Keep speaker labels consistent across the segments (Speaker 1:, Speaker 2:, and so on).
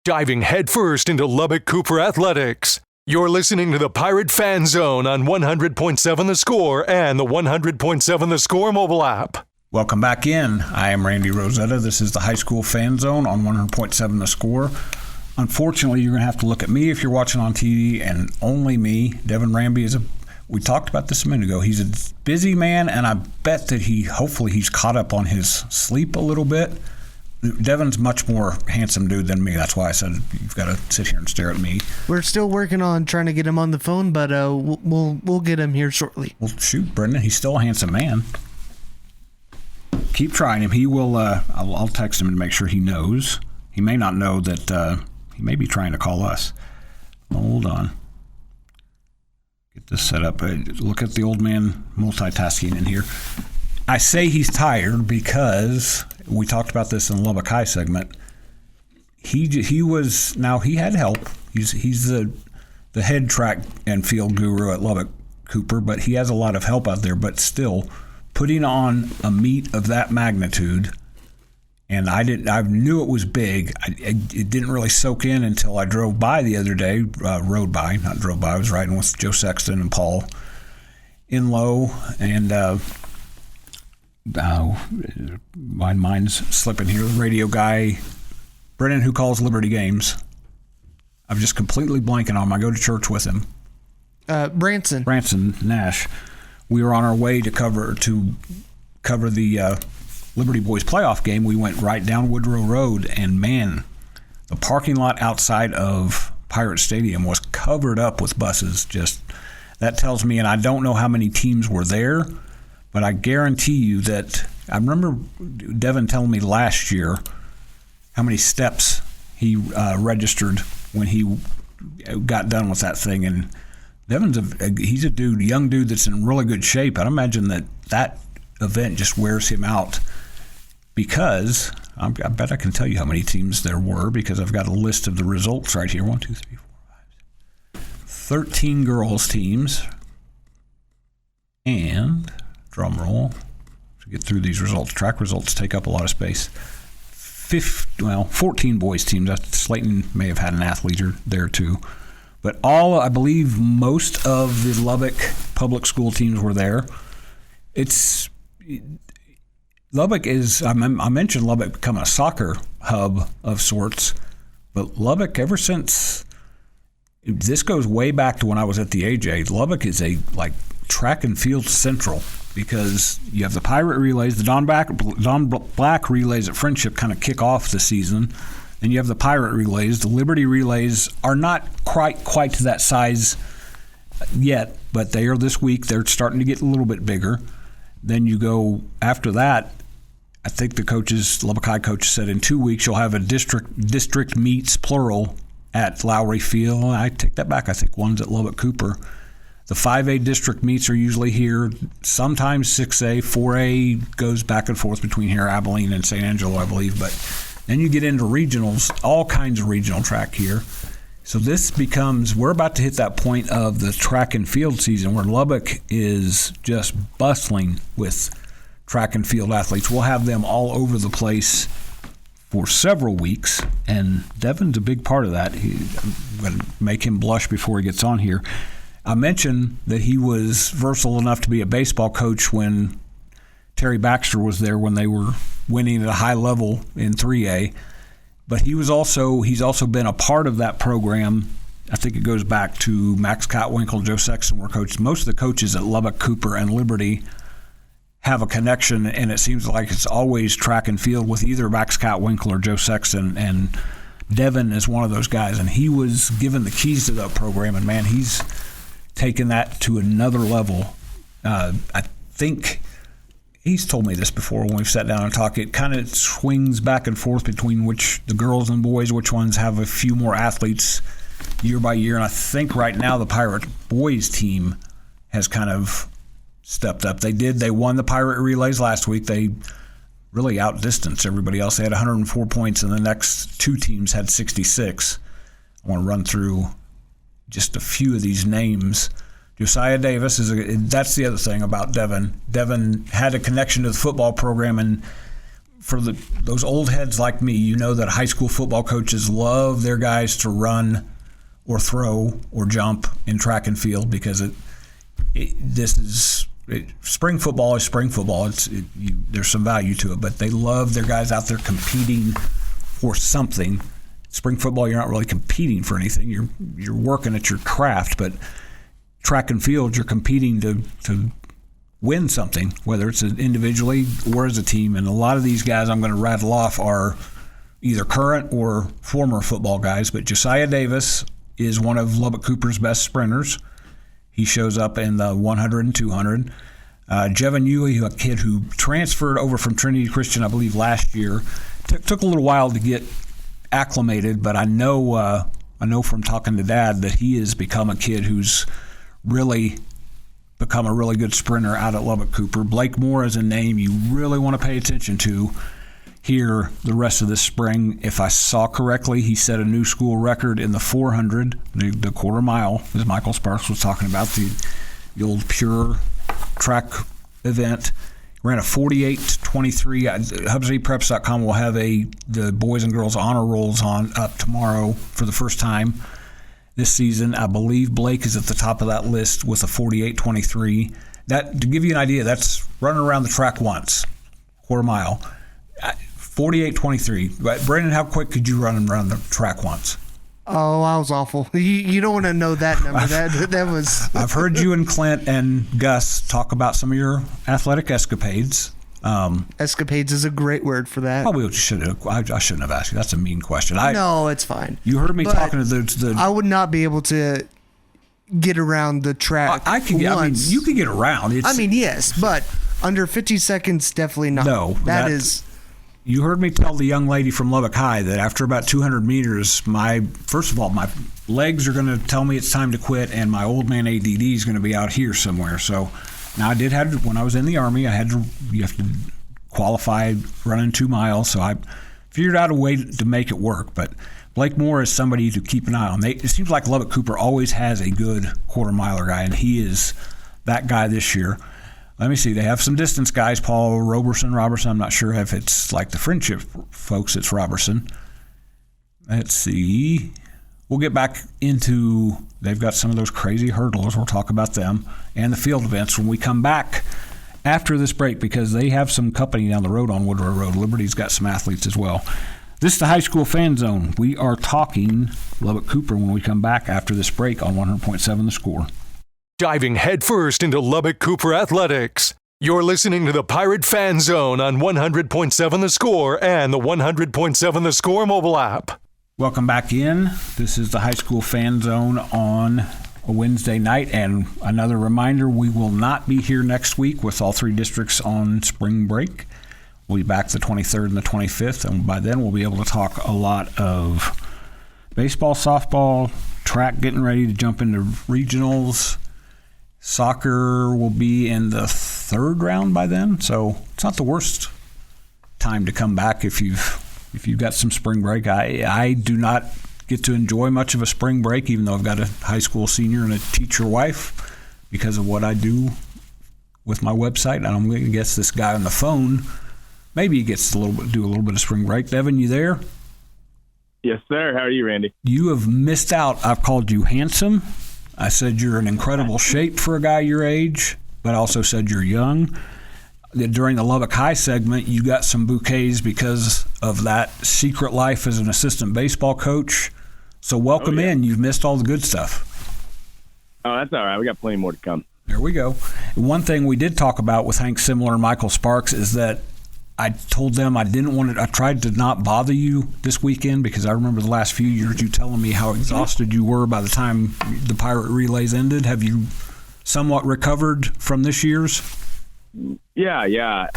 Speaker 1: Diving headfirst into Lubbock Cooper athletics. You're listening to the Pirate Fan Zone on 100.7 The Score and the 100.7 The Score mobile app.
Speaker 2: Welcome back in. I am Randy Rosetta. This is the High School Fan Zone on 100.7 The Score. Unfortunately, you're going to have to look at me if you're watching on TV, and only me. Devin Ramby we talked about this a minute ago. He's a busy man, and I bet that hopefully he's caught up on his sleep a little bit. Devin's much more handsome dude than me. That's why I said you've got to sit here and stare at me.
Speaker 3: We're still working on trying to get him on the phone, but we'll get him here shortly.
Speaker 2: Well, shoot, Brendan, he's still a handsome man. Keep trying him. He will. I'll text him and make sure he knows. He may not know that he may be trying to call us. Hold on. Get this set up. Look at the old man multitasking in here. I say he's tired because we talked about this in the Lubbock High segment. He had help. He's the head track and field guru at Lubbock Cooper, but he has a lot of help out there. But still, putting on a meet of that magnitude, and I knew it was big. It didn't really soak in until I drove by the other day. I was riding with Joe Sexton and Paul Inlow, and my mind's slipping here. The radio guy, Brennan, who calls Liberty games. I'm just completely blanking on him. I go to church with him. Branson Nash. We were on our way to cover the Liberty Boys playoff game. We went right down Woodrow Road, and man, the parking lot outside of Pirate Stadium was covered up with buses. Just that tells me, and I don't know how many teams were there, but I guarantee you that I remember Devin telling me last year how many steps he registered when he got done with that thing. And Devin's he's a young dude that's in really good shape. I'd imagine that event just wears him out, because I bet I can tell you how many teams there were, because I've got a list of the results right here. 1, 2, 3, 4, 5, 6. 13 girls teams, and drum roll to get through these results. Track results take up a lot of space. 14 boys teams. Slayton may have had an athlete there too. But I believe most of the Lubbock public school teams were there. Lubbock is, I mentioned Lubbock becoming a soccer hub of sorts, but Lubbock, ever since, this goes way back to when I was at the AJ, Lubbock is a track and field central, because you have the Pirate relays, the Don Black relays at Friendship kind of kick off the season. Then you have the Pirate relays. The Liberty relays are not quite to that size yet, but they are this week. They're starting to get a little bit bigger. Then you go after that. I think the Lubbock High coach said in 2 weeks you'll have a district meets, plural, at Lowry Field. I take that back. I think one's at Lubbock Cooper. The 5A district meets are usually here. Sometimes 6A, 4A goes back and forth between here, Abilene and St. Angelo, I believe. But then you get into regionals, all kinds of regional track here. So we're about to hit that point of the track and field season where Lubbock is just bustling with track and field athletes. We'll have them all over the place for several weeks, and Devin's a big part of that. I'm going to make him blush before he gets on here. I mentioned that he was versatile enough to be a baseball coach when Terry Baxter was there, when they were winning at a high level in 3A. But he's also been a part of that program. I think it goes back to Max Cotwinkle, Joe Sexton were coaches. Most of the coaches at Lubbock, Cooper, and Liberty have a connection, and it seems like it's always track and field with either Max Cotwinkle or Joe Sexton. And Devin is one of those guys, and he was given the keys to that program, and man, he's taken that to another level. I think he's told me this before when we've sat down and talked. It kind of swings back and forth between the girls and boys, which ones have a few more athletes year by year. And I think right now the Pirate boys team has kind of stepped up. They won the Pirate relays last week. They really outdistanced everybody else. They had 104 points, and the next two teams had 66. I want to run through just a few of these names. Josiah Davis that's the other thing about Devin. Devin had a connection to the football program, and for those old heads like me, you know that high school football coaches love their guys to run or throw or jump in track and field because spring football is spring football. There's some value to it, but they love their guys out there competing for something. Spring football, you're not really competing for anything. You're working at your craft, but track and field, you're competing to win something, whether it's individually or as a team. And a lot of these guys I'm going to rattle off are either current or former football guys, but Josiah Davis is one of Lubbock Cooper's best sprinters. He shows up in the 100 and 200. Jevin Yulee, a kid who transferred over from Trinity Christian, I believe, last year. Took a little while to get acclimated, but I know from talking to Dad that he has become a kid who's really become a really good sprinter out at Lubbock Cooper. Blake Moore is a name you really want to pay attention to here the rest of this spring. If I saw correctly, he set a new school record in the 400, the quarter mile, as Michael Sparks was talking about, the old pure track event. Ran a 48:23. HubCityPreps.com will have the boys and girls honor rolls up tomorrow for the first time this season. I believe Blake is at the top of that list with a 48:23. That, to give you an idea, that's running around the track once, quarter mile. 48:23. Brandon, how quick could you run around the track once?
Speaker 3: Oh, I was awful. You don't want to know that number. That was.
Speaker 2: I've heard you and Clint and Gus talk about some of your athletic escapades.
Speaker 3: Escapades is a great word for that.
Speaker 2: Probably I shouldn't have asked you. That's a mean question.
Speaker 3: No, it's fine.
Speaker 2: You heard me talking to the.
Speaker 3: I would not be able to get around the track.
Speaker 2: I mean, you could get around.
Speaker 3: Yes, but under 50 seconds, definitely not.
Speaker 2: No,
Speaker 3: that is.
Speaker 2: You heard me tell the young lady from Lubbock High that after about 200 meters, my legs are going to tell me it's time to quit, and my old man ADD is going to be out here somewhere. So now when I was in the Army, you have to qualify running 2 miles. So I figured out a way to make it work. But Blake Moore is somebody to keep an eye on. It seems like Lubbock Cooper always has a good quarter miler guy, and he is that guy this year. Let me see. They have some distance guys, Paul Roberson. I'm not sure if it's like the friendship folks, it's Robertson. Let's see. We'll get back into, they've got some of those crazy hurdlers. We'll talk about them and the field events when we come back after this break, because they have some company down the road on Woodrow Road. Liberty's got some athletes as well. This is the High School Fan Zone. We are talking Lubbock Cooper when we come back after this break on 100.7 The Score.
Speaker 1: Diving headfirst into Lubbock Cooper athletics. You're listening to the Pirate Fan Zone on 100.7 The Score and the 100.7 The Score mobile app.
Speaker 2: Welcome back in. This is the High School Fan Zone on a Wednesday night. And another reminder, we will not be here next week with all 3 districts on spring break. We'll be back the 23rd and the 25th. And by then, we'll be able to talk a lot of baseball, softball, track getting ready to jump into regionals. Soccer will be in the 3rd round by then, so it's not the worst time to come back if you've got some spring break. I do not get to enjoy much of a spring break, even though I've got a high school senior and a teacher wife, because of what I do with my website. And I'm going to guess this guy on the phone, maybe he gets to do a little bit of spring break. Devin, you there?
Speaker 4: Yes, sir. How are you, Randy?
Speaker 2: You have missed out. I've called you handsome. I said you're in incredible shape for a guy your age, but I also said you're young. During the Lubbock High segment, you got some bouquets because of that secret life as an assistant baseball coach. So welcome in. You've missed all the good stuff.
Speaker 4: Oh, that's all right. We got plenty more to come.
Speaker 2: There we go. One thing we did talk about with Hank Simler and Michael Sparks is that I told them I tried to not bother you this weekend because I remember the last few years you telling me how exhausted you were by the time the Pirate Relays ended. Have you somewhat recovered from this year's?
Speaker 4: Yeah.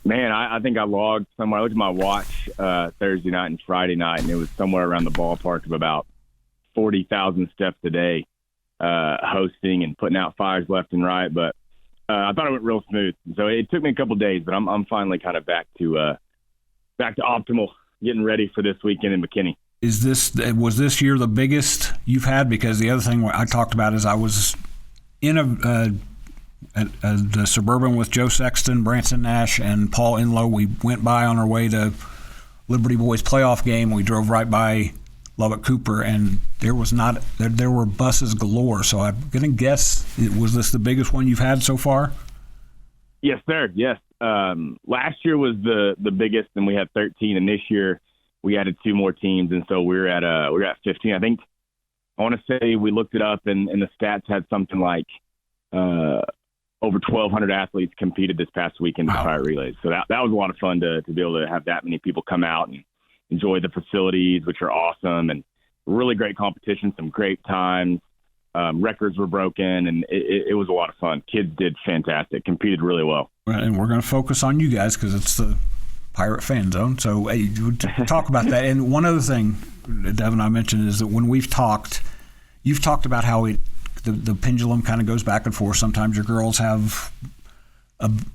Speaker 4: Man, I think I logged somewhere. I looked at my watch Thursday night and Friday night, and it was somewhere around the ballpark of about 40,000 steps a day, hosting and putting out fires left and right. But I thought it went real smooth. So it took me a couple days, but I'm finally kind of back to optimal, getting ready for this weekend in McKinney.
Speaker 2: Was this year the biggest you've had? Because the other thing I talked about is I was in at the Suburban with Joe Sexton, Branson Nash, and Paul Enlow. We went by on our way to Liberty Boys playoff game. We drove right by Lubbock Cooper, and there were buses galore. So I'm going to guess, was this the biggest one you've had so far?
Speaker 4: Yes, sir. Yes. Last year was the biggest, and we had 13, and this year we added 2 more teams, and so we're at 15. I think I want to say we looked it up, and the stats had something like over 1,200 athletes competed this past week in the Pirate Relays. So that was a lot of fun to be able to have that many people come out and enjoy the facilities, which are awesome, and really great competition, some great times. Records were broken, and it was a lot of fun. Kids did fantastic, competed really well.
Speaker 2: And we're going to focus on you guys because it's the Pirate Fan Zone. So hey, talk about that. And one other thing, Devin, I mentioned is that when you've talked about how the pendulum kind of goes back and forth. Sometimes your girls have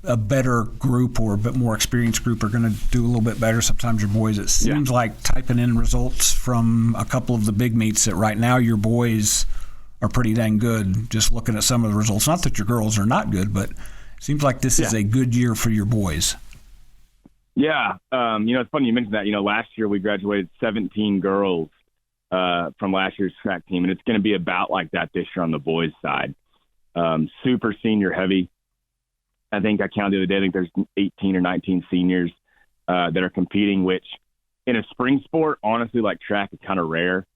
Speaker 2: a better group or a bit more experienced group are going to do a little bit better. Sometimes your boys, it seems like typing in results from a couple of the big meets that right now your boys are pretty dang good, just looking at some of the results. Not that your girls are not good, but it seems like this is a good year for your boys.
Speaker 4: Yeah. It's funny you mentioned that. Last year we graduated 17 girls from last year's track team, and it's going to be about like that this year on the boys' side. Super senior heavy. I think I counted the other day, I think there's 18 or 19 seniors that are competing, which in a spring sport, honestly, like track is kind of rare.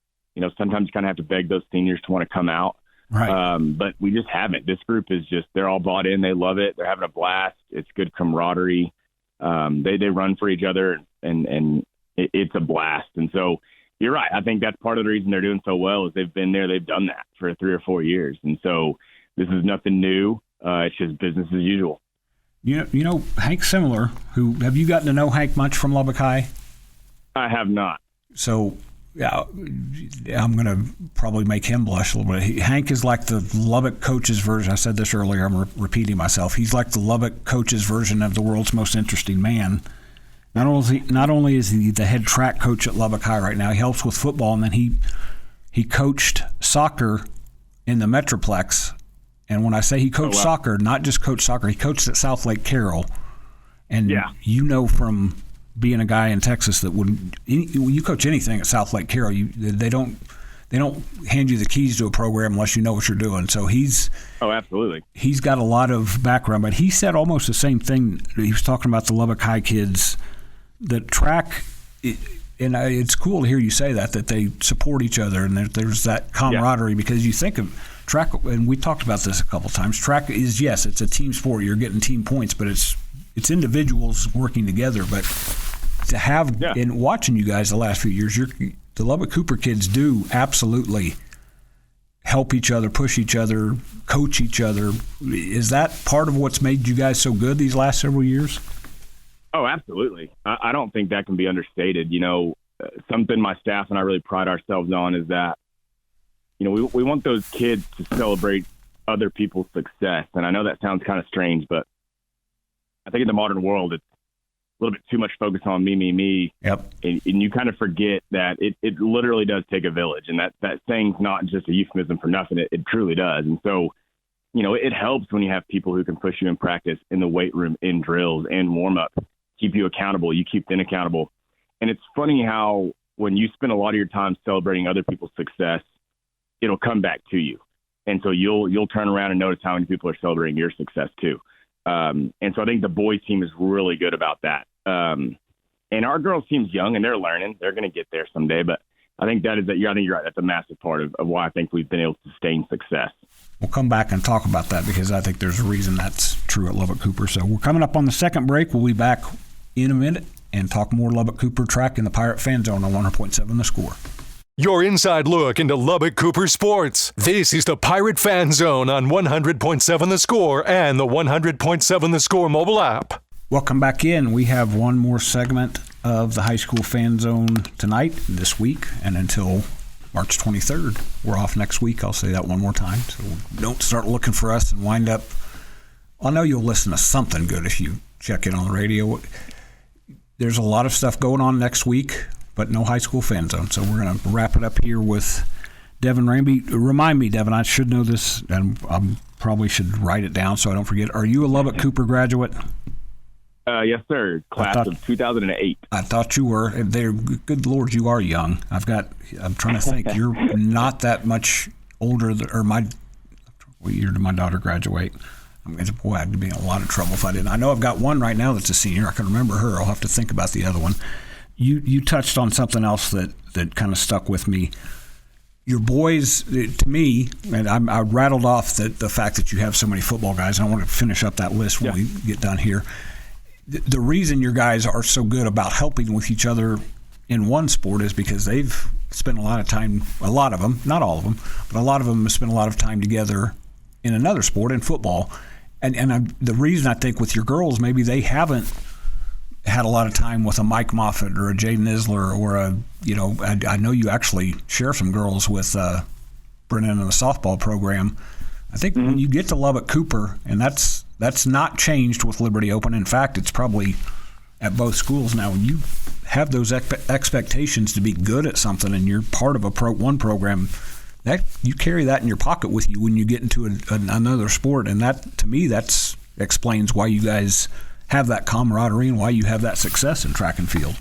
Speaker 4: Sometimes you kind of have to beg those seniors to want to come out.
Speaker 2: Right.
Speaker 4: But we just haven't. This group is they're all bought in. They love it. They're having a blast. It's good camaraderie. They run for each other, and it's a blast. And so you're right. I think that's part of the reason they're doing so well is they've been there. They've done that for 3 or 4 years. And so this is nothing new. It's just business as usual.
Speaker 2: Hank Simler, have you gotten to know Hank much from Lubbock High?
Speaker 4: I have not.
Speaker 2: So, yeah, I'm going to probably make him blush a little bit. Hank is like the Lubbock coach's version. I said this earlier. I'm repeating myself. He's like the Lubbock coach's version of the world's most interesting man. Not only is he the head track coach at Lubbock High right now, he helps with football, and then he coached soccer in the Metroplex. And when I say he coached soccer, not just coached soccer, he coached at South Lake Carroll. And from being a guy in Texas that when you coach anything at South Lake Carroll, they don't hand you the keys to a program unless you know what you're doing. So
Speaker 4: absolutely.
Speaker 2: He's got a lot of background, but he said almost the same thing. He was talking about the Lubbock High kids, the track, and it's cool to hear you say that they support each other and there's that camaraderie because you think of track, and we talked about this a couple of times. Track is, yes, it's a team sport. You're getting team points, but it's individuals working together. But to have, in watching you guys the last few years, the Lubbock Cooper kids do absolutely help each other, push each other, coach each other. Is that part of what's made you guys so good these last several years?
Speaker 4: Oh, absolutely. I don't think that can be understated. Something my staff and I really pride ourselves on is that, we want those kids to celebrate other people's success. And I know that sounds kind of strange, but I think in the modern world, it's a little bit too much focus on me.
Speaker 2: Yep.
Speaker 4: And you kind of forget that it literally does take a village. And that saying's not just a euphemism for nothing. It truly does. And so, it helps when you have people who can push you in practice, in the weight room, in drills, in warm-up, keep you accountable. You keep them accountable. And it's funny how when you spend a lot of your time celebrating other people's success, it'll come back to you. And so you'll turn around and notice how many people are celebrating your success too. And so I think the boys team is really good about that. And our girls team's young and they're learning. They're going to get there someday. But I think I think you're right. That's a massive part of why I think we've been able to sustain success.
Speaker 2: We'll come back and talk about that because I think there's a reason that's true at Lubbock Cooper. So we're coming up on the second break. We'll be back in a minute and talk more Lubbock Cooper track in the Pirate Fan Zone on 100.7 The Score.
Speaker 1: Your inside look into Lubbock Cooper sports. This is the Pirate Fan Zone on 100.7 The Score and the 100.7 The Score mobile app.
Speaker 2: Welcome back in. We have one more segment of the High School Fan Zone tonight, this week, and until March 23rd. We're off next week. I'll say that one more time. So don't start looking for us and wind up. I know you'll listen to something good if you check in on the radio. There's a lot of stuff going on next week, but no High School Fan Zone. So we're going to wrap it up here with Devin Ramby. Remind me, Devin, I should know this, and I'm probably should write it down so I don't forget. Are you a Lubbock Cooper graduate?
Speaker 4: Yes, sir. Class of 2008.
Speaker 2: I thought you were. Good Lord, you are young. I'm trying to think. You're not that much older. What year did my daughter graduate? Boy, I'd be in a lot of trouble if I didn't. I know I've got one right now that's a senior. I can remember her. I'll have to think about the other one. You touched on something else that kind of stuck with me. Your boys, to me, and I rattled off the fact that you have so many football guys. I want to finish up that list when we get done here. The reason your guys are so good about helping with each other in one sport is because they've spent a lot of time, a lot of them, not all of them, but a lot of them have spent a lot of time together in another sport, in football. The reason I think with your girls, maybe they haven't had a lot of time with a Mike Moffitt or a Jaden Isler or I know you actually share some girls with Brennan in the softball program. I think when you get to Lubbock Cooper, and that's not changed with Liberty Open. In fact, it's probably at both schools now. When you have those expectations to be good at something and you're part of one program, that you carry that in your pocket with you when you get into another sport. And that, to me, that explains why you guys have that camaraderie and why you have that success in track and field.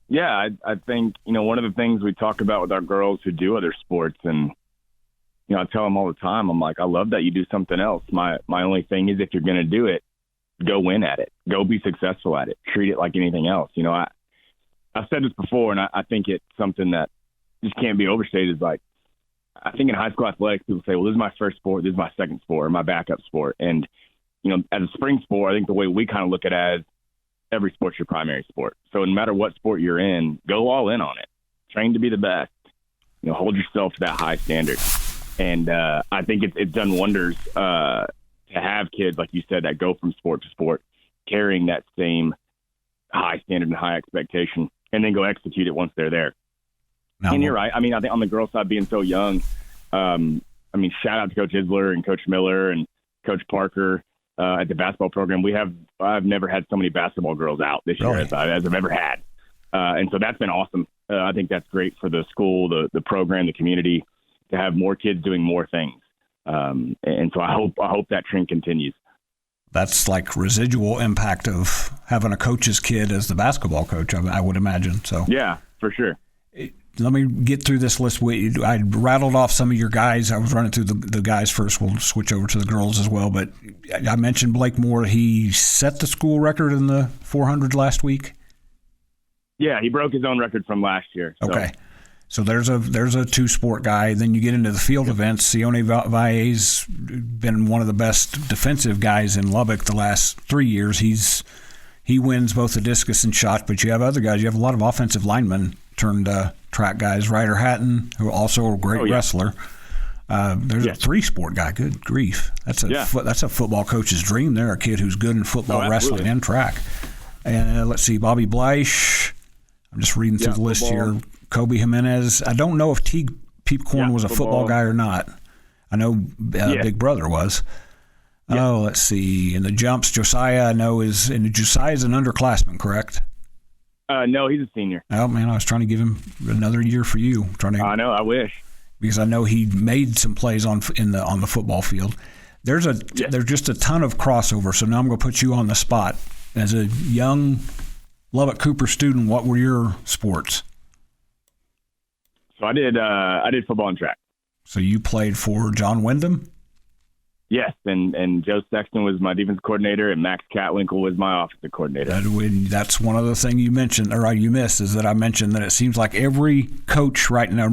Speaker 4: Yeah, I think, one of the things we talk about with our girls who do other sports, and, I tell them all the time, I'm like, I love that you do something else. My only thing is if you're going to do it, go win at it. Go be successful at it. Treat it like anything else. I've said this before, and I think it's something that just can't be overstated. Like, I think in high school athletics, people say, well, this is my first sport, this is my second sport, or my backup sport. And, as a spring sport, I think the way we kind of look at it as every sport's your primary sport. So no matter what sport you're in, go all in on it. Train to be the best. Hold yourself to that high standard. And I think it's done wonders to have kids, like you said, that go from sport to sport, carrying that same high standard and high expectation, and then go execute it once they're there. And you're right. I think on the girls' side, being so young, shout out to Coach Isler and Coach Miller and Coach Parker at the basketball program. I've never had so many basketball girls out this year as I've ever had. And so that's been awesome. I think that's great for the school, the program, the community, to have more kids doing more things. And so I hope that trend continues.
Speaker 2: That's like residual impact of having a coach's kid as the basketball coach, I would imagine. So yeah,
Speaker 4: for sure.
Speaker 2: Let me get through this list. I rattled off some of your guys. I was running through the guys first. We'll switch over to the girls as well. But I mentioned Blake Moore. He set the school record in the 400 last week.
Speaker 4: Yeah, he broke his own record from last year. So.
Speaker 2: Okay. So there's a two-sport guy. Then you get into the field events. Sione Valle's been one of the best defensive guys in Lubbock the last 3 years. He wins both the discus and shot, but you have other guys. You have a lot of offensive linemen turned track guys. Ryder Hatton, who also a great wrestler. There's a three-sport guy. Good grief. That's a football coach's dream there, a kid who's good in football, wrestling, and track. And let's see, Bobby Bleish. I'm just reading through the list here. Kobe Jimenez. I don't know if Teague Peepcorn was a football guy or not. I know Big Brother was. Yeah. Oh, let's see. In the jumps, Josiah, I know Josiah's an underclassman, correct?
Speaker 4: No, he's a senior.
Speaker 2: Oh, man, I was trying to give him another year for you.
Speaker 4: I know, I wish.
Speaker 2: Because I know he made some plays on the football field. There's just a ton of crossover, so now I'm going to put you on the spot. As a young Lubbock Cooper student, what were your sports?
Speaker 4: So I did football and track. So
Speaker 2: you played for John Wyndham?
Speaker 4: Yes, and Joe Sexton was my defense coordinator, and Max Catwinkle was my offensive coordinator.
Speaker 2: That's one other thing you mentioned, or you missed, is that I mentioned that it seems like every coach right now,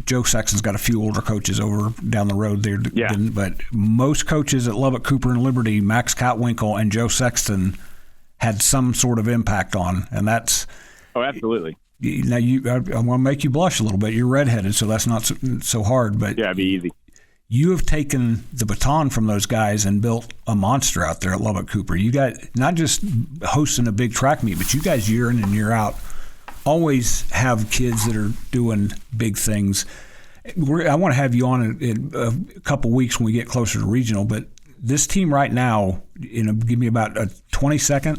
Speaker 2: Joe Sexton's got a few older coaches over down the road there, but most coaches at Lubbock Cooper and Liberty, Max Catwinkle and Joe Sexton had some sort of impact on, and that's...
Speaker 4: Oh, absolutely.
Speaker 2: Now, I want to make you blush a little bit. You're redheaded, so that's not so hard. But
Speaker 4: yeah, it'd be easy.
Speaker 2: You have taken the baton from those guys and built a monster out there at Lubbock Cooper. You got not just hosting a big track meet, but you guys year in and year out always have kids that are doing big things. I want to have you on in a couple weeks when we get closer to regional. But this team right now, give me about a 20-second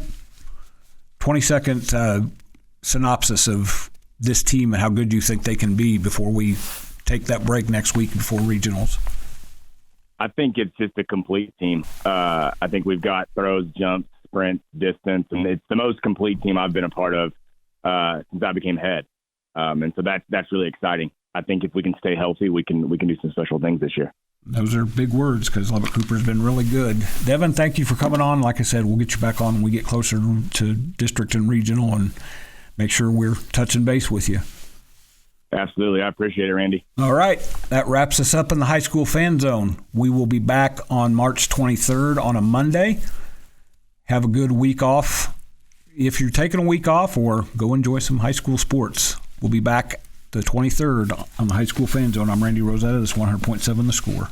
Speaker 2: synopsis of this team and how good you think they can be before we take that break next week before regionals?
Speaker 4: I think it's just a complete team. I think we've got throws, jumps, sprints, distance, and it's the most complete team I've been a part of since I became head. And so that's really exciting. I think if we can stay healthy, we can do some special things this year.
Speaker 2: Those are big words because Lubbock Cooper's been really good. Devin, thank you for coming on. Like I said, we'll get you back on when we get closer to district and regional and make sure we're touching base with you.
Speaker 4: Absolutely. I appreciate it, Randy.
Speaker 2: All right. That wraps us up in the high school fan zone. We will be back on March 23rd on a Monday. Have a good week off. If you're taking a week off, or go enjoy some high school sports. We'll be back the 23rd on the high school fan zone. I'm Randy Rosetta. This is 100.7 The Score.